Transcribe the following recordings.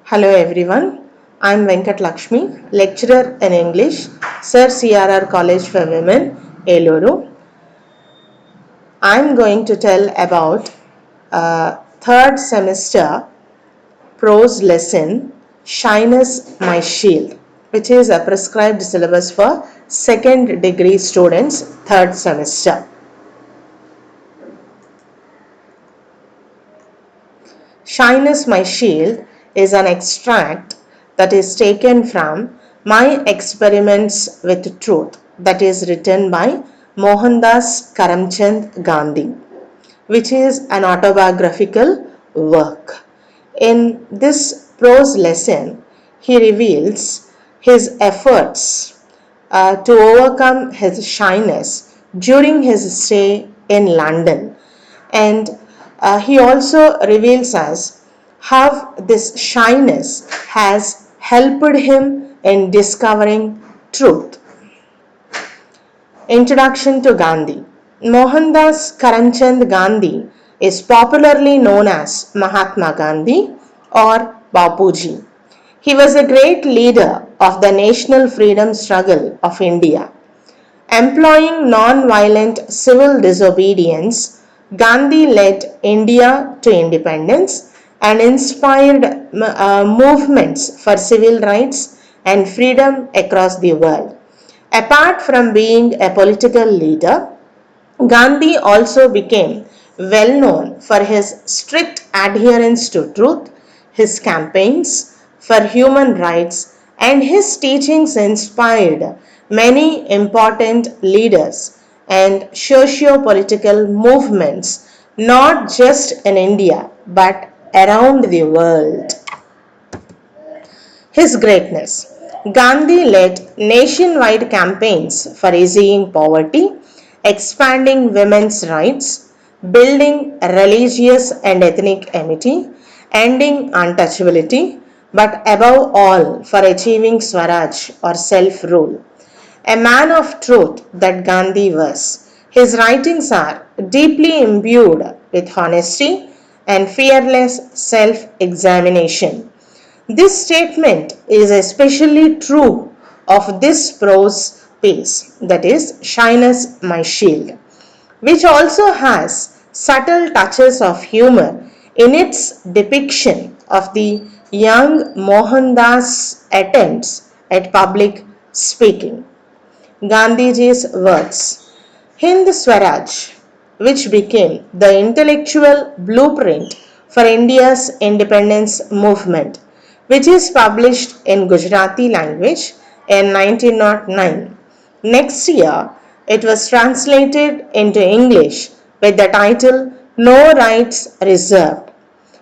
Hello everyone, I am Venkat Lakshmi, lecturer in English, Sir CRR College for Women, Eluru. I am going to tell about third semester prose lesson Shyness My Shield, which is a prescribed syllabus for second degree students third semester. Shyness My Shield is an extract that is taken from My Experiments with Truth, that is written by Mohandas Karamchand Gandhi, which is an autobiographical work. In this prose lesson, he reveals his efforts to overcome his shyness during his stay in London, and he also reveals us how this shyness has helped him in discovering truth. Introduction to Gandhi. Mohandas Karamchand Gandhi is popularly known as Mahatma Gandhi or Bapuji. He was a great leader of the national freedom struggle of India. Employing non-violent civil disobedience, Gandhi led India to independence and inspired movements for civil rights and freedom across the world. Apart from being a political leader, Gandhi also became well known for his strict adherence to truth, his campaigns for human rights, and his teachings inspired many important leaders and socio political movements, not just in India but around the world. His greatness. Gandhi led nationwide campaigns for easing poverty, expanding women's rights, building religious and ethnic amity, ending untouchability, but above all for achieving Swaraj or self rule. A man of truth that Gandhi was. His writings are deeply imbued with honesty and fearless self examination. This statement is especially true of this prose piece, that is, Shyness My Shield, which also has subtle touches of humor in its depiction of the young Mohandas' attempts at public speaking. Gandhiji's words. Hind Swaraj, which became the intellectual blueprint for India's independence movement, which is published in Gujarati language in 1909. Next year, it was translated into English with the title No Rights Reserved.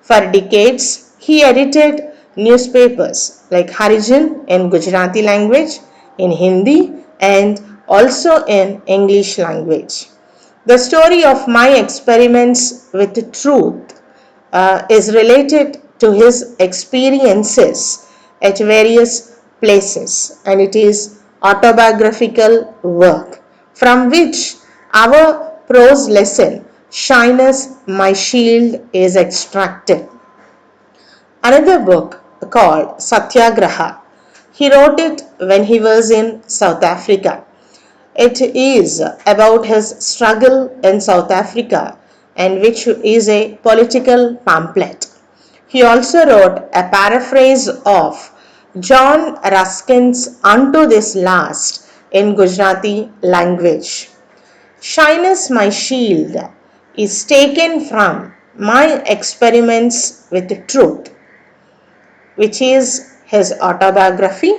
For decades, he edited newspapers like Harijan in Gujarati language, in Hindi, and also in English language. The story of my experiments with truth is related to his experiences at various places, and it is autobiographical work from which our prose lesson Shyness My Shield is extracted. Another book called Satyagraha. He wrote it when he was in South Africa. It is about his struggle in South Africa and which is a political pamphlet. He also wrote a paraphrase of John Ruskin's Unto This Last in Gujarati language. Shyness My Shield is taken from My Experiments with Truth, which is his autobiography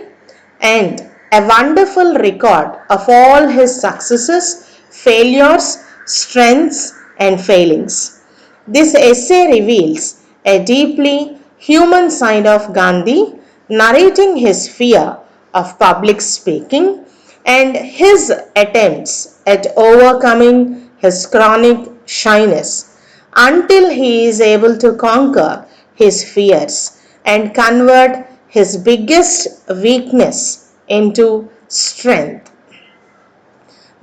and a wonderful record of all his successes, failures, strengths, and failings. This essay reveals a deeply human side of Gandhi, narrating his fear of public speaking and his attempts at overcoming his chronic shyness until he is able to conquer his fears and convert his biggest weakness into strength.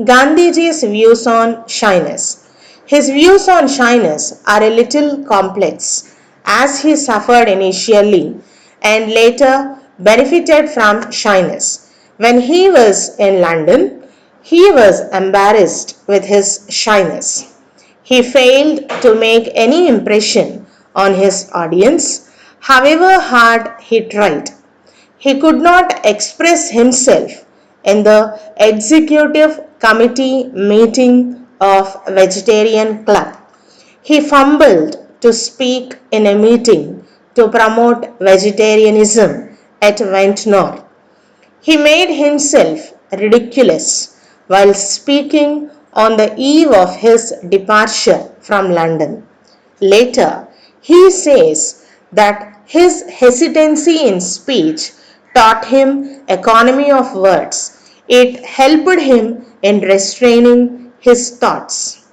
Gandhiji's views on shyness. His views on shyness are a little complex as he suffered initially and later benefited from shyness. When he was in London, he was embarrassed with his shyness. He failed to make any impression on his audience, however hard he tried. He could not express himself in the executive committee meeting of Vegetarian Club. He fumbled to speak in a meeting to promote vegetarianism at Ventnor. He made himself ridiculous while speaking on the eve of his departure from London. Later, he says that his hesitancy in speech taught him economy of words. It helped him in restraining his thoughts.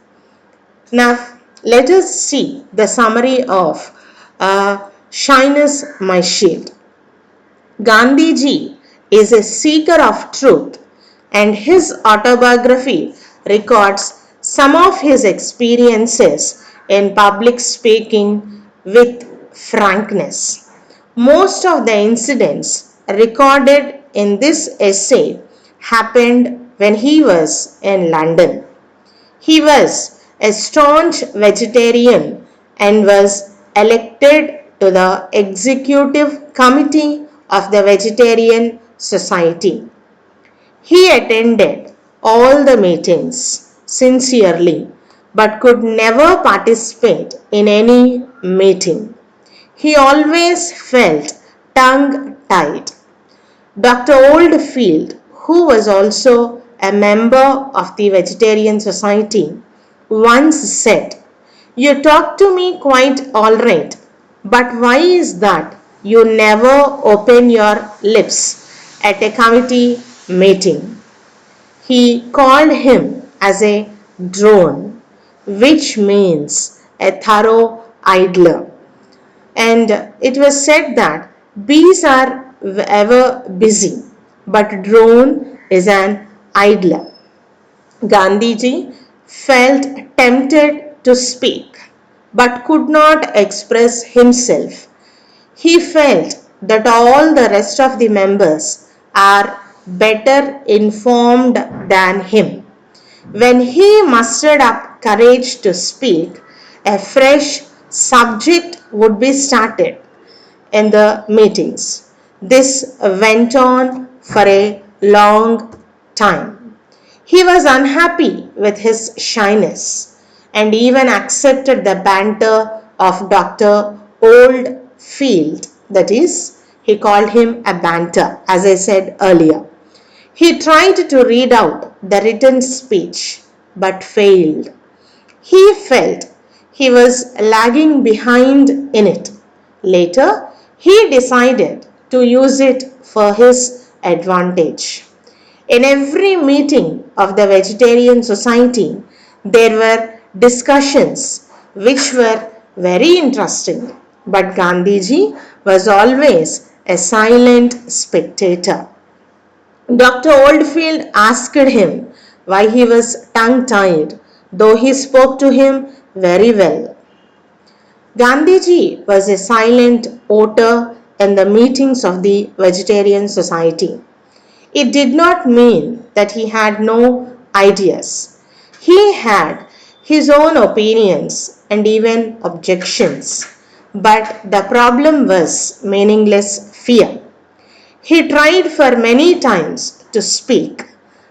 Now, let us see the summary of Shyness My Shield. Gandhiji is a seeker of truth, and his autobiography records some of his experiences in public speaking with frankness. Most of the incidents recorded in this essay happened when he was in London. He was a staunch vegetarian and was elected to the executive committee of the Vegetarian Society. He attended all the meetings sincerely but could never participate in any meeting. He always felt tongue tied. Dr. Oldfield, who was also a member of the Vegetarian Society, once said, "You talk to me quite all right, but why is that you never open your lips at a committee meeting?" He called him as a drone, which means a thorough idler. And it was said that bees are ever busy, but drone is an idler. Gandhiji felt tempted to speak, but could not express himself. He felt that all the rest of the members are better informed than him. When he mustered up courage to speak, a fresh subject would be started in the meetings. This went on for a long time. He was unhappy with his shyness and even accepted the banter of Dr. Oldfield. That is, he called him a banter, as I said earlier. He tried to read out the written speech but failed. He felt he was lagging behind in it. Later, he decided to use it for his advantage. In every meeting of the Vegetarian Society, there were discussions which were very interesting, but Gandhiji was always a silent spectator. Dr. Oldfield asked him why he was tongue tied, though he spoke to him very well. Gandhiji was a silent voter in the meetings of the Vegetarian Society. It did not mean that he had no ideas. He had his own opinions and even objections, but the problem was meaningless fear. He tried for many times to speak,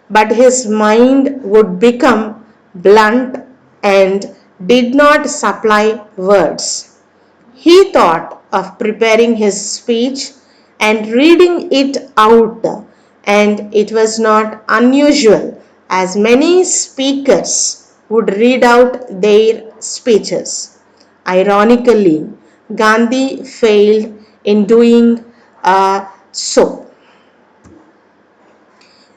but his mind would become blunt and did not supply words. He thought of preparing his speech and reading it out, and it was not unusual as many speakers would read out their speeches. Ironically, Gandhi failed in doing so.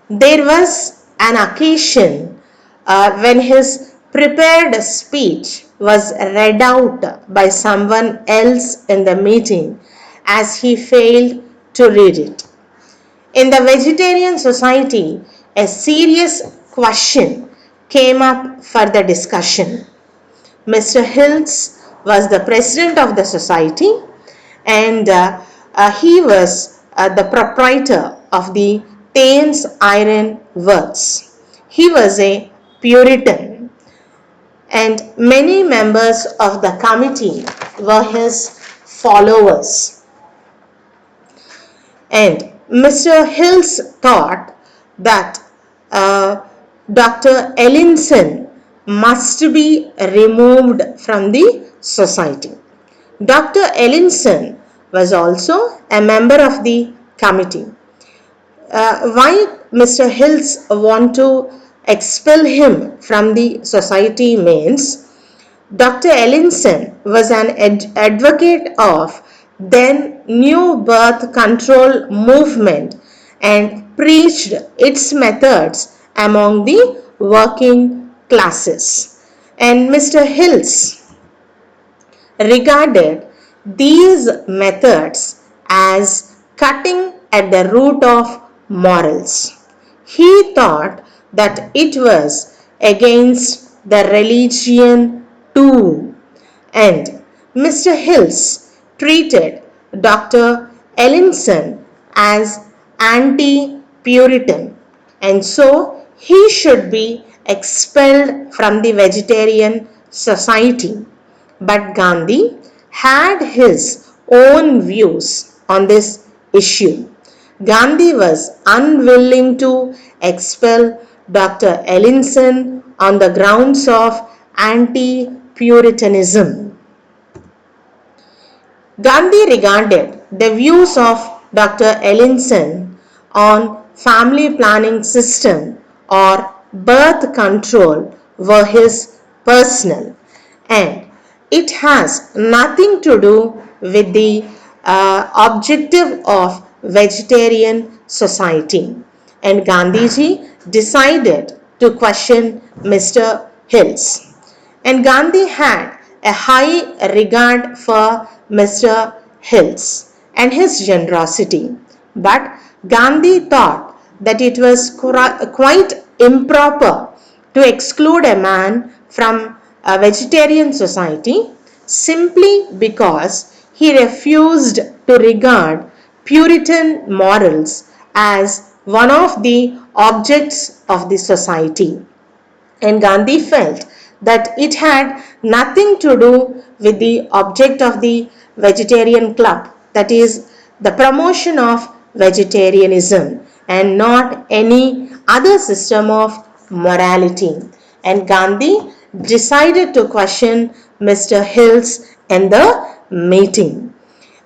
There was an occasion when his prepared speech was read out by someone else in the meeting as he failed to read it. In the Vegetarian Society, a serious question came up for the discussion. Mr. Hills was the president of the society, and He was the proprietor of the Thames Iron Works. He was a Puritan, and many members of the committee were his followers. And Mr. Hills thought that Dr. Ellinson must be removed from the society. Dr. Ellinson was also a member of the committee. Why Mr. Hills want to expel him from the society means Dr. Ellinson was an advocate of then new birth control movement and preached its methods among the working classes. And Mr. Hills regarded these methods as cutting at the root of morals. He thought that it was against the religion too, and Mr. Hills treated Dr. Ellinson as anti-Puritan, and so he should be expelled from the vegetarian society. But Gandhi had his own views on this issue. Gandhi was unwilling to expel Dr. Ellinson on the grounds of anti-Puritanism. Gandhi regarded the views of Dr. Ellinson on family planning system or birth control were his personal, and it has nothing to do with the objective of vegetarian society. And Gandhiji decided to question Mr. Hills. And Gandhi had a high regard for Mr. Hills and his generosity. But Gandhi thought that it was quite improper to exclude a man from a vegetarian society simply because he refused to regard Puritan morals as one of the objects of the society. And Gandhi felt that it had nothing to do with the object of the vegetarian club, that is, the promotion of vegetarianism, and not any other system of morality. And Gandhi decided to question Mr. Hills in the meeting.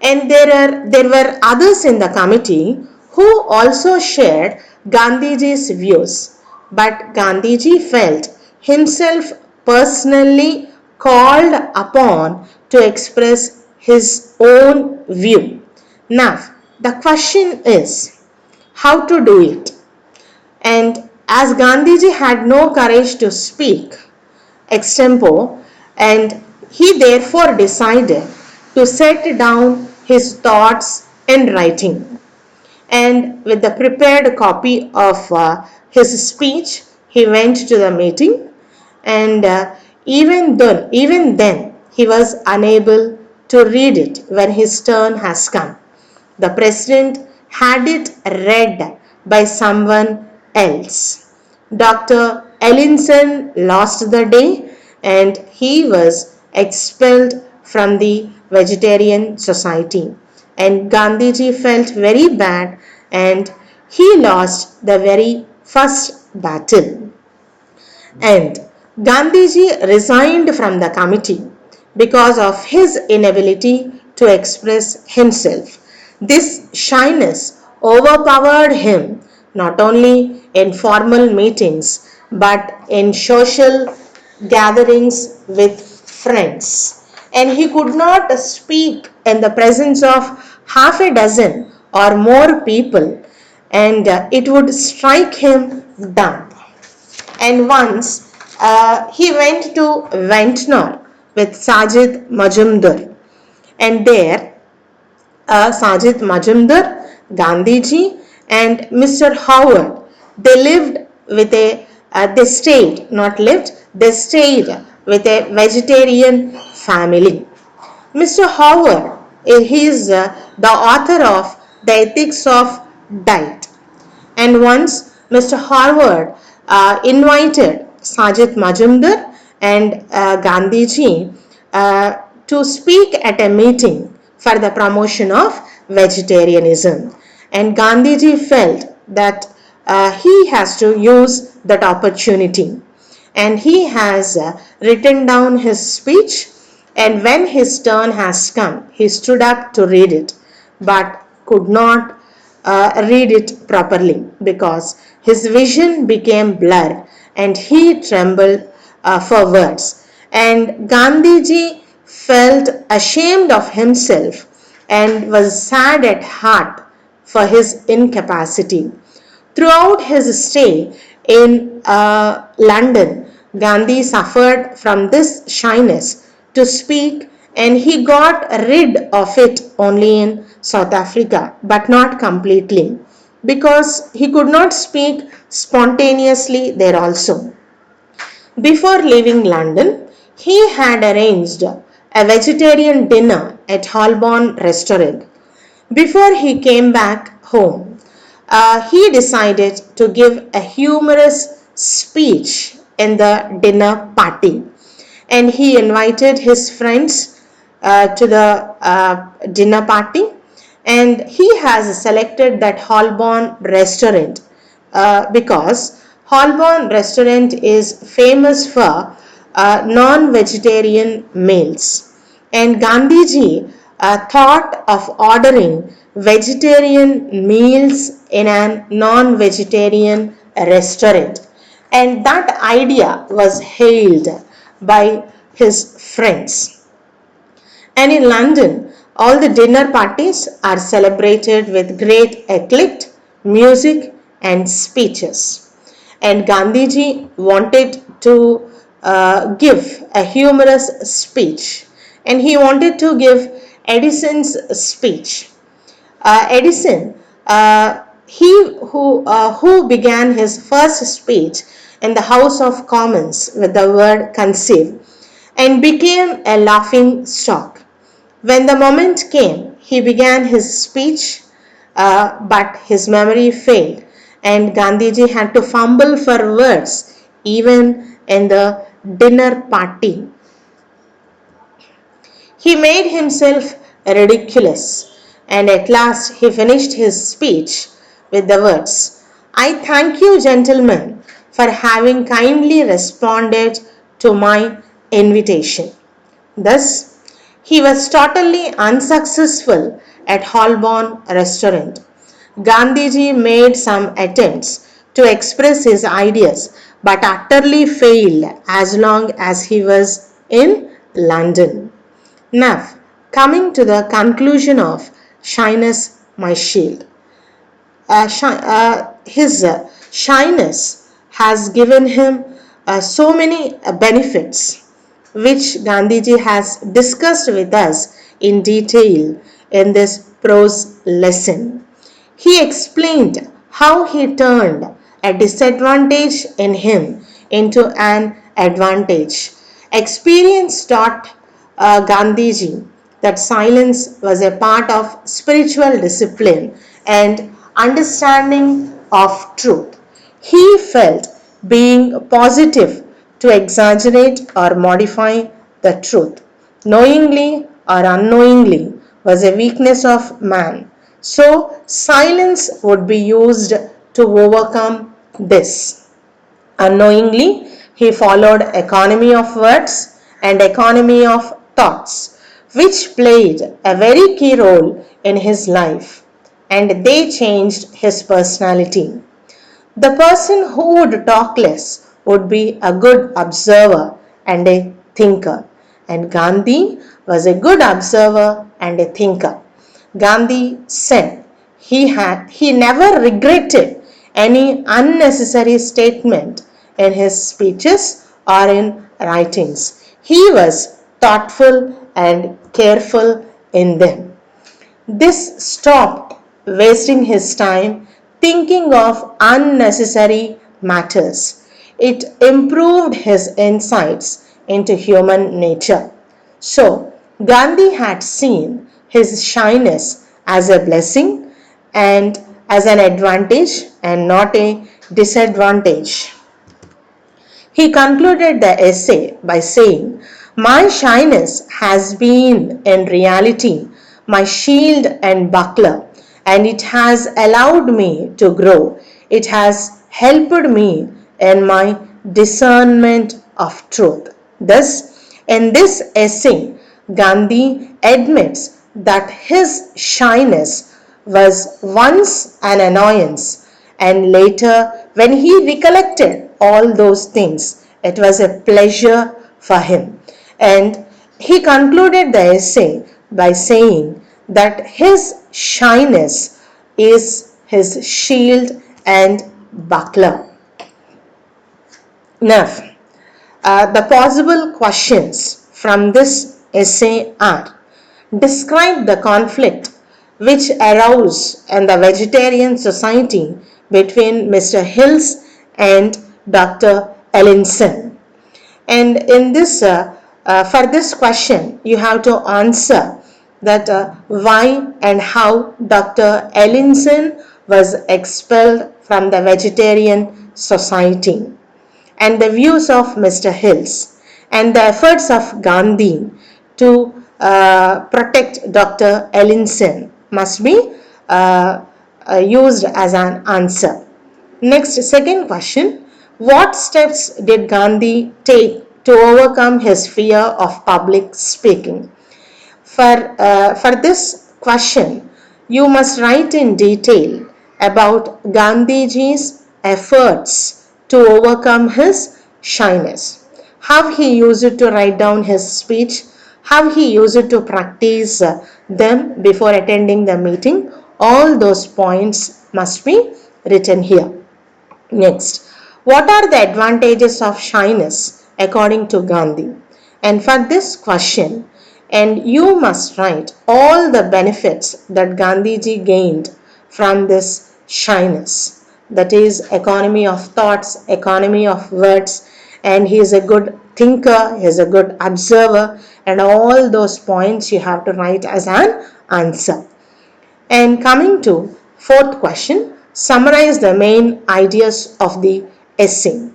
And there were others in the committee who also shared Gandhiji's views, but Gandhiji felt himself personally called upon to express his own view. Now, the question is how to do it. And as Gandhiji had no courage to speak extempore, and he therefore decided to set down his thoughts in writing. And with the prepared copy of his speech, he went to the meeting, and even then he was unable to read it when his turn has come. The president had it read by someone else. Dr. Ellinson lost the day, and he was expelled from the vegetarian society. And Gandhiji felt very bad, and he lost the very first battle. And Gandhiji resigned from the committee because of his inability to express himself. This shyness overpowered him not only in formal meetings but in social gatherings with friends. And he could not speak in the presence of half a dozen or more people, and it would strike him dumb. And once he went to Ventnor with Sajid Majumdar, and there Sajid Majumdar, Gandhiji, and Mr. Howard, they lived with they stayed, not lived, they stayed with a vegetarian family. Mr. Howard, he is the author of The Ethics of Diet. And once Mr. Harvard invited Sajid Majumdar and Gandhiji to speak at a meeting for the promotion of vegetarianism. And Gandhiji felt that he has to use that opportunity. And he has written down his speech, and when his turn has come, he stood up to read it, but could not read it properly because his vision became blurred and he trembled for words. And Gandhiji felt ashamed of himself and was sad at heart for his incapacity. Throughout his stay in London, Gandhi suffered from this shyness to speak, and he got rid of it only in South Africa, but not completely, because he could not speak spontaneously there also. Before leaving London, he had arranged a vegetarian dinner at Holborn restaurant. Before he came back home, he decided to give a humorous speech in the dinner party, and he invited his friends to the dinner party, and he has selected that Holborn restaurant because Holborn restaurant is famous for non-vegetarian meals, and Gandhiji thought of ordering vegetarian meals in a non-vegetarian restaurant, and that idea was hailed by his friends. And in London, all the dinner parties are celebrated with great eclat, music, and speeches. And Gandhiji wanted to give a humorous speech, and he wanted to give Edison's speech. Edison, who began his first speech in the House of Commons with the word conceive, and became a laughing stock. When the moment came, he began his speech, but his memory failed, and Gandhiji had to fumble for words even in the dinner party. He made himself ridiculous, and at last he finished his speech with the words, "I thank you, gentlemen, for having kindly responded to my invitation." Thus, he was totally unsuccessful at Holborn restaurant. Gandhiji made some attempts to express his ideas but utterly failed as long as he was in London. Now, coming to the conclusion of Shyness My Shield. His shyness has given him so many benefits, which Gandhiji has discussed with us in detail in this prose lesson. He explained how he turned a disadvantage in him into an advantage. Experience taught Gandhiji that silence was a part of spiritual discipline and understanding of truth. He felt being positive to exaggerate or modify the truth, knowingly or unknowingly, was a weakness of man. So, silence would be used to overcome this. Unknowingly, he followed economy of words and economy of thoughts, which played a very key role in his life, and they changed his personality. The person who would talk less would be a good observer and a thinker. And Gandhi was a good observer and a thinker. Gandhi said he never regretted any unnecessary statement in his speeches or in writings. He was thoughtful and careful in them. This stopped wasting his time thinking of unnecessary matters. It improved his insights into human nature. So, Gandhi had seen his shyness as a blessing and as an advantage and not a disadvantage. He concluded the essay by saying, "My shyness has been in reality my shield and buckler, and it has allowed me to grow. It has helped me in my discernment of truth." Thus, in this essay, Gandhi admits that his shyness was once an annoyance, and later, when he recollected all those things, it was a pleasure for him. And he concluded the essay by saying that his shyness is his shield and buckler. Now, the possible questions from this essay are: describe the conflict which arose in the vegetarian society between Mr. Hills and Dr. Ellinson. And in this, for this question, you have to answer that why and how Dr. Ellinson was expelled from the vegetarian society, and the views of Mr. Hills, and the efforts of Gandhi to protect Dr. Ellinson must be used as an answer. Next, second question: what steps did Gandhi take to overcome his fear of public speaking? For this question, you must write in detail about Gandhiji's efforts to overcome his shyness, how he used to write down his speech, how he used to practice them before attending the meeting. All those points must be written here. Next, what are the advantages of shyness according to Gandhi? And for this question, and you must write all the benefits that Gandhiji gained from this shyness. That is economy of thoughts, economy of words, and he is a good thinker, he is a good observer, and all those points you have to write as an answer. And coming to fourth question, summarize the main ideas of the essay.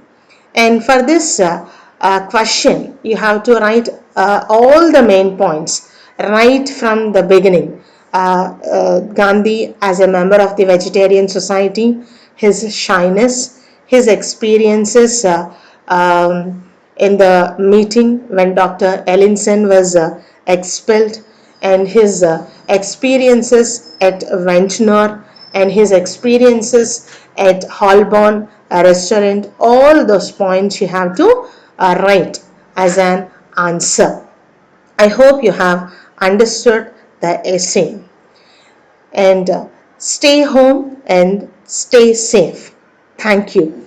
And for this question, you have to write all the main points right from the beginning. Gandhi as a member of the Vegetarian Society, his shyness, his experiences in the meeting when Dr. Ellinson was expelled, and his experiences at Ventnor, and his experiences at Holborn restaurant. All those points you have to write as an answer. I hope you have understood the essay. And stay home and stay safe. Thank you.